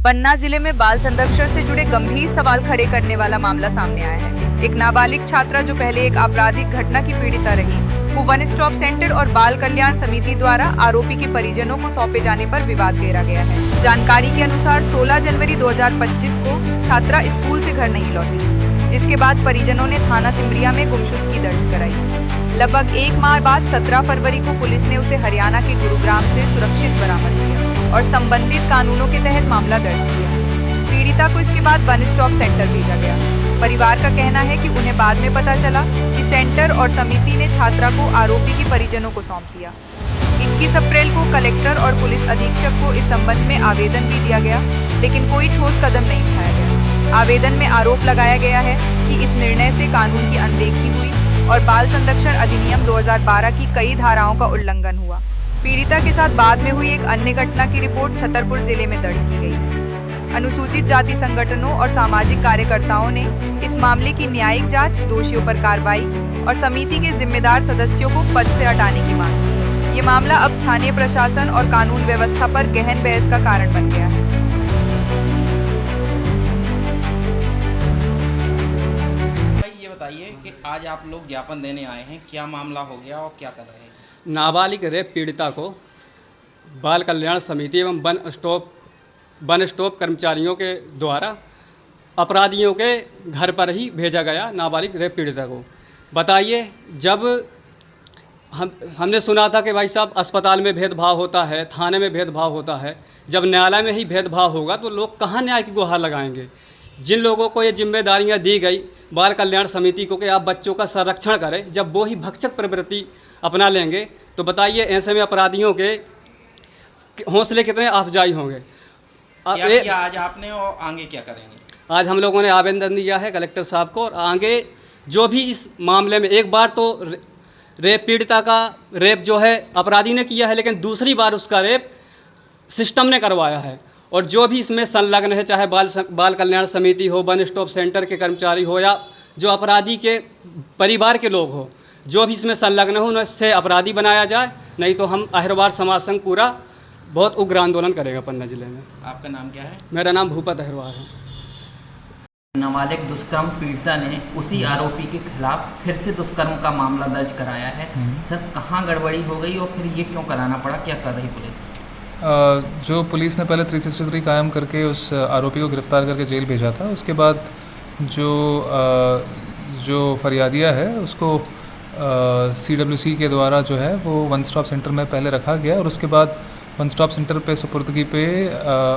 पन्ना जिले में बाल संरक्षण से जुड़े गंभीर सवाल खड़े करने वाला मामला सामने आया है। एक नाबालिग छात्रा जो पहले एक आपराधिक घटना की पीड़िता रही, को वन स्टॉप सेंटर और बाल कल्याण समिति द्वारा आरोपी के परिजनों को सौंपे जाने पर विवाद घेरा गया है। जानकारी के अनुसार 16 जनवरी 2025 को छात्रा स्कूल से घर नहीं लौटी, जिसके बाद परिजनों ने थाना सिमरिया में गुमशुदगी दर्ज कराई। लगभग एक माह बाद 17 फरवरी को पुलिस ने उसे हरियाणा के गुरुग्राम से सुरक्षित बरामद किया और संबंधित कानूनों के तहत मामला दर्ज किया। पीड़िता को इसके बाद वन स्टॉप सेंटर भेजा गया। परिवार का कहना है कि उन्हें बाद में पता चला कि सेंटर और समिति ने छात्रा को आरोपी के परिजनों को सौंप दिया। 21 अप्रैल को कलेक्टर और पुलिस अधीक्षक को इस संबंध में आवेदन भी दिया गया, लेकिन कोई ठोस कदम नहीं उठाया गया। आवेदन में आरोप लगाया गया है कि इस निर्णय से कानून की अनदेखी हुई और बाल संरक्षण अधिनियम 2012 की कई धाराओं का उल्लंघन हुआ। पीड़िता के साथ बाद में हुई एक अन्य घटना की रिपोर्ट छतरपुर जिले में दर्ज की गई है। अनुसूचित जाति संगठनों और सामाजिक कार्यकर्ताओं ने इस मामले की न्यायिक जांच, दोषियों पर कार्रवाई और समिति के जिम्मेदार सदस्यों को पद से हटाने की मांग की है। ये मामला अब स्थानीय प्रशासन और कानून व्यवस्था पर गहन बहस का कारण बन गया है। बताइए कि आज आप लोग ज्ञापन देने आए हैं, क्या मामला हो गया और क्या कर रहे हैं? नाबालिग रेप पीड़िता को बाल कल्याण समिति एवं वन स्टॉप कर्मचारियों के द्वारा अपराधियों के घर पर ही भेजा गया। नाबालिग रेप पीड़िता को बताइए, जब हमने सुना था कि भाई साहब अस्पताल में भेदभाव होता है, थाने में भेदभाव होता है, जब न्यायालय में ही भेदभाव होगा तो लोग कहाँ न्याय की गुहार लगाएंगे। जिन लोगों को ये जिम्मेदारियां दी गई बाल कल्याण समिति को कि आप बच्चों का संरक्षण करें, जब वो ही भक्षक प्रवृत्ति अपना लेंगे तो बताइए ऐसे में अपराधियों के हौसले कितने अफजाई होंगे। क्या किया आज आपने और आगे क्या करेंगे? आज हम लोगों ने आवेदन दिया है कलेक्टर साहब को और आगे जो भी इस मामले में, एक बार तो रेप पीड़िता का रेप जो है अपराधी ने किया है, लेकिन दूसरी बार उसका रेप सिस्टम ने करवाया है। और जो भी इसमें संलग्न है, चाहे बाल कल्याण समिति हो, वन स्टॉप सेंटर के कर्मचारी हो या जो अपराधी के परिवार के लोग हो, जो भी इसमें संलग्न हो उनसे अपराधी बनाया जाए, नहीं तो हम अहिरवार समाज संघ पूरा बहुत उग्र आंदोलन करेगा पन्ना जिले में। आपका नाम क्या है? मेरा नाम भूपत अहिरवार है। नाबालिग दुष्कर्म पीड़िता ने उसी आरोपी के खिलाफ फिर से दुष्कर्म का मामला दर्ज कराया है। सर, कहाँ गड़बड़ी हो गई और फिर ये क्यों कराना पड़ा, क्या कर रही पुलिस? जो पुलिस ने पहले 363 कायम करके उस आरोपी को गिरफ्तार करके जेल भेजा था, उसके बाद जो फरियादिया है उसको CWC के द्वारा जो है वो वन स्टॉप सेंटर में पहले रखा गया और उसके बाद वन स्टॉप सेंटर पे सुपुर्दगी पे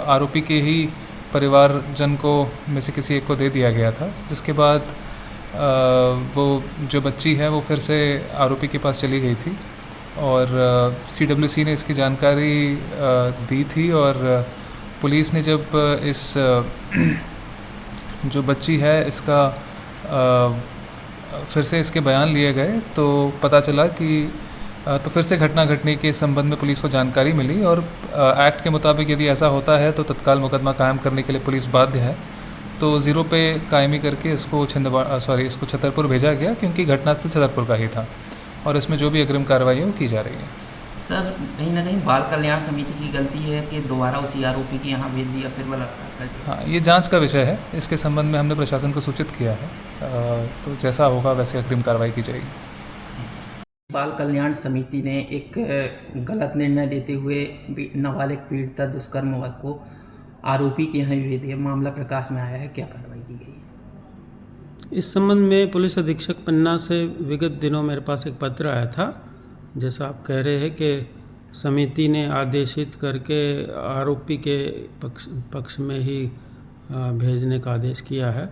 आरोपी के ही परिवारजन को में से किसी एक को दे दिया गया था, जिसके बाद वो जो बच्ची है वो फिर से आरोपी के पास चली गई थी और CWC ने इसकी जानकारी दी थी और पुलिस ने जब इस जो बच्ची है इसका फिर से इसके बयान लिए गए तो पता चला कि तो फिर से घटना घटने के संबंध में पुलिस को जानकारी मिली और एक्ट के मुताबिक यदि ऐसा होता है तो तत्काल मुकदमा कायम करने के लिए पुलिस बाध्य है। तो 0 पे कायमी करके इसको इसको छतरपुर भेजा गया, क्योंकि घटनास्थल छतरपुर का ही था और इसमें जो भी अग्रिम कार्रवाई है वो की जा रही है। सर, कहीं ना कहीं बाल कल्याण समिति की गलती है कि दोबारा उसी आरोपी के यहाँ भेज दिया फिर बलात्कार कर दिया? हाँ, ये जांच का विषय है। इसके संबंध में हमने प्रशासन को सूचित किया है, तो जैसा होगा वैसे अग्रिम कार्रवाई की जाएगी। बाल कल्याण समिति ने एक गलत निर्णय देते हुए नाबालिग पीड़िता दुष्कर्म को आरोपी के यहाँ भेज दिया, मामला प्रकाश में आया है, क्या कार्रवाई की गई? इस संबंध में पुलिस अधीक्षक पन्ना से विगत दिनों मेरे पास एक पत्र आया था। जैसा आप कह रहे हैं कि समिति ने आदेशित करके आरोपी के पक्ष में ही भेजने का आदेश किया है।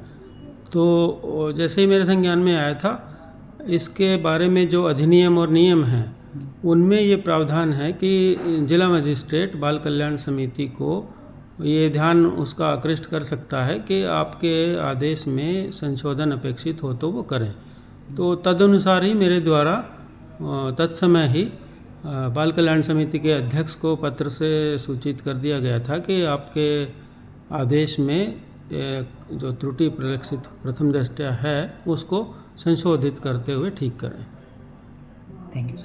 तो जैसे ही मेरे संज्ञान में आया था, इसके बारे में जो अधिनियम और नियम हैं उनमें ये प्रावधान है कि जिला मजिस्ट्रेट बाल कल्याण समिति को ये ध्यान उसका आकृष्ट कर सकता है कि आपके आदेश में संशोधन अपेक्षित हो तो वो करें। तो तदनुसार ही मेरे द्वारा तत्समय ही बाल कल्याण समिति के अध्यक्ष को पत्र से सूचित कर दिया गया था कि आपके आदेश में जो त्रुटि परिलक्षित प्रथम दृष्टया है उसको संशोधित करते हुए ठीक करें। Thank you.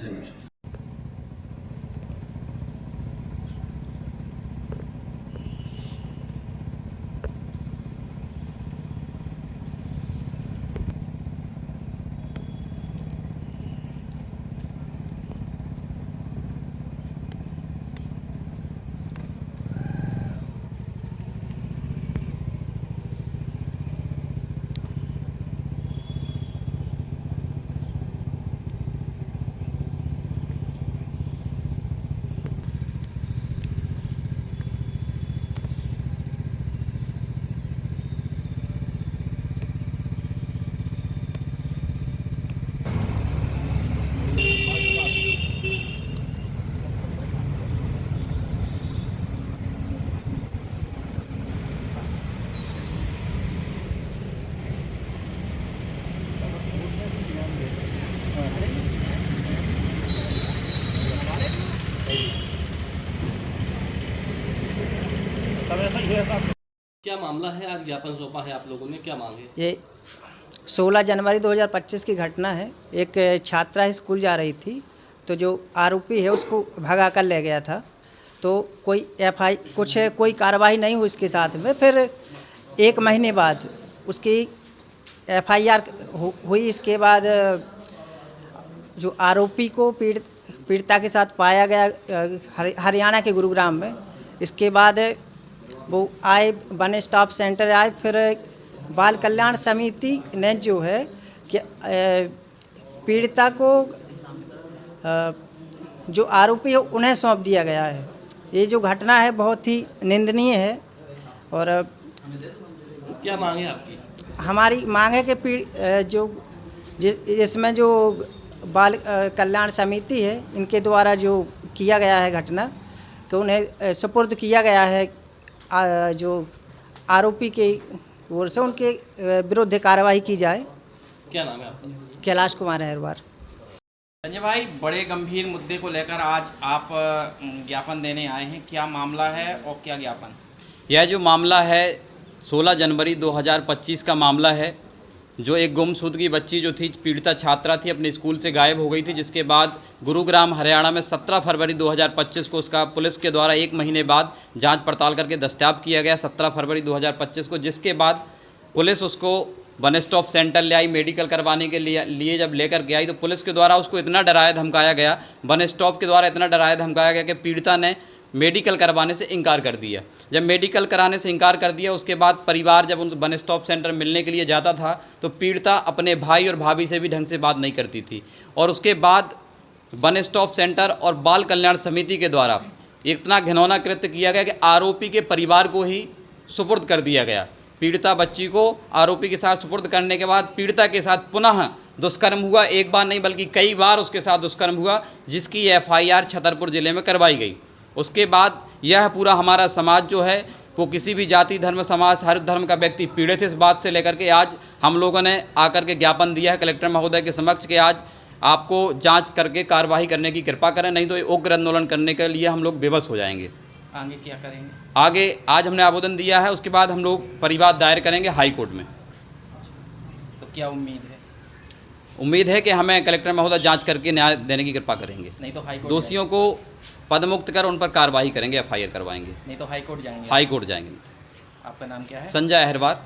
क्या मामला है? आज ज्ञापन सौंपा है आप लोगों ने, क्या मांग है? ये 16 जनवरी 2025 की घटना है। एक छात्रा स्कूल जा रही थी, तो जो आरोपी है उसको भगा कर ले गया था। तो कोई कार्रवाई नहीं हुई उसके साथ में। फिर 1 महीने बाद उसकी FIR हुई। इसके बाद जो आरोपी को पीड़िता के साथ पाया गया हरियाणा के गुरुग्राम में। इसके बाद वो आए, वन स्टॉप सेंटर आए। फिर बाल कल्याण समिति ने जो है कि पीड़िता को जो आरोपी है उन्हें सौंप दिया गया है। ये जो घटना है बहुत ही निंदनीय है। और क्या मांग है आपकी? हमारी मांग है कि इसमें जो बाल कल्याण समिति है इनके द्वारा जो किया गया है घटना, कि उन्हें सुपुर्द किया गया है जो आरोपी के ओर से, उनके विरुद्ध कार्रवाई की जाए। क्या नाम है आपका? कैलाश कुमार अहरवार। संजय भाई, बड़े गंभीर मुद्दे को लेकर आज आप ज्ञापन देने आए हैं, क्या मामला है और क्या ज्ञापन? यह जो मामला है 16 जनवरी 2025 का मामला है। जो एक गुमशुद की बच्ची जो थी, पीड़िता छात्रा थी, अपने स्कूल से गायब हो गई थी, जिसके बाद गुरुग्राम हरियाणा में 17 फरवरी 2025 को उसका पुलिस के द्वारा 1 महीने बाद जांच पड़ताल करके दस्तयाब किया गया 17 फरवरी 2025 को। जिसके बाद पुलिस उसको वन स्टॉप सेंटर ले आई मेडिकल करवाने के लिए जब लेकर के आई, तो पुलिस के द्वारा उसको इतना डराया धमकाया गया, वन स्टॉप के द्वारा इतना डराया धमकाया गया कि पीड़िता ने मेडिकल करवाने से इनकार कर दिया। जब मेडिकल कराने से इनकार कर दिया, उसके बाद परिवार जब उन वन स्टॉप सेंटर मिलने के लिए जाता था, तो पीड़िता अपने भाई और भाभी से भी ढंग से बात नहीं करती थी। और उसके बाद वन स्टॉप सेंटर और बाल कल्याण समिति के द्वारा इतना घिनौना कृत्य किया गया कि आरोपी के परिवार को ही सुपुर्द कर दिया गया। पीड़िता बच्ची को आरोपी के साथ सुपुर्द करने के बाद पीड़िता के साथ पुनः दुष्कर्म हुआ। एक बार नहीं बल्कि कई बार उसके साथ दुष्कर्म हुआ, जिसकी FIR छतरपुर ज़िले में करवाई गई। उसके बाद यह पूरा हमारा समाज जो है वो किसी भी जाति धर्म समाज हर धर्म का व्यक्ति पीड़ित है। इस बात से लेकर के आज हम लोगों ने आकर के ज्ञापन दिया है कलेक्टर महोदय के समक्ष कि आज आपको जांच करके कार्रवाई करने की कृपा करें, नहीं तो उग्र आंदोलन करने के लिए हम लोग बेबस हो जाएंगे। आगे क्या करेंगे? आगे आज हमने आवेदन दिया है, उसके बाद हम लोग परिवाद दायर करेंगे हाई कोर्ट में। तो क्या उम्मीद है? उम्मीद है कि हमें कलेक्टर महोदय जांच करके न्याय देने की कृपा करेंगे। नहीं तो हाईकोर्ट दोषियों को पदमुक्त कर उन पर कार्रवाई करेंगे, FIR करवाएंगे। नहीं तो हाईकोर्ट जाएंगे? हाई कोर्ट जाएंगे। आपका नाम क्या है? संजय अहरवार।